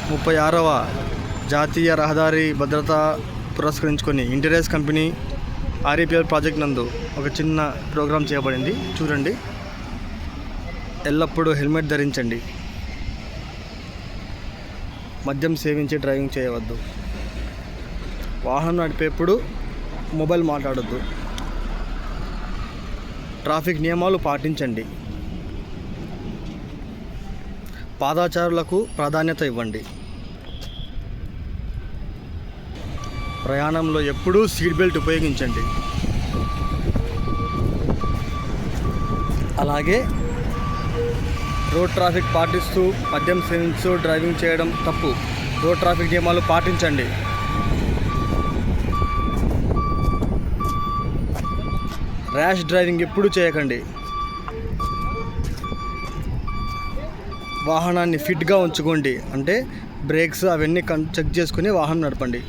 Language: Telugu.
36వ జాతీయ రహదారి భద్రత పురస్కరించుకొని ఇంటీరియర్స్ కంపెనీ ఆర్ఈపీఎల్ ప్రాజెక్ట్ నందు ఒక చిన్న ప్రోగ్రాం చేయబడింది. చూడండి. ఎల్లప్పుడూ హెల్మెట్ ధరించండి. మద్యం సేవించి డ్రైవింగ్ చేయవద్దు. వాహనం నడిపేప్పుడు మొబైల్ మాట్లాడొద్దు. ట్రాఫిక్ నియమాలు పాటించండి. పాదచారులకు ప్రాధాన్యత ఇవ్వండి. ప్రయాణంలో ఎప్పుడూ సీట్ బెల్ట్ ఉపయోగించండి. అలాగే రోడ్ ట్రాఫిక్ పాటిస్తూ మద్యం సేవించు డ్రైవింగ్ చేయడం తప్పు. రోడ్ ట్రాఫిక్ నియమాలు పాటించండి. ర్యాష్ డ్రైవింగ్ ఎప్పుడూ చేయకండి. వాహనాన్ని ఫిట్గా ఉంచుకోండి. అంటే బ్రేక్స్ అవన్నీ చెక్ చేసుకుని వాహనం నడపండి.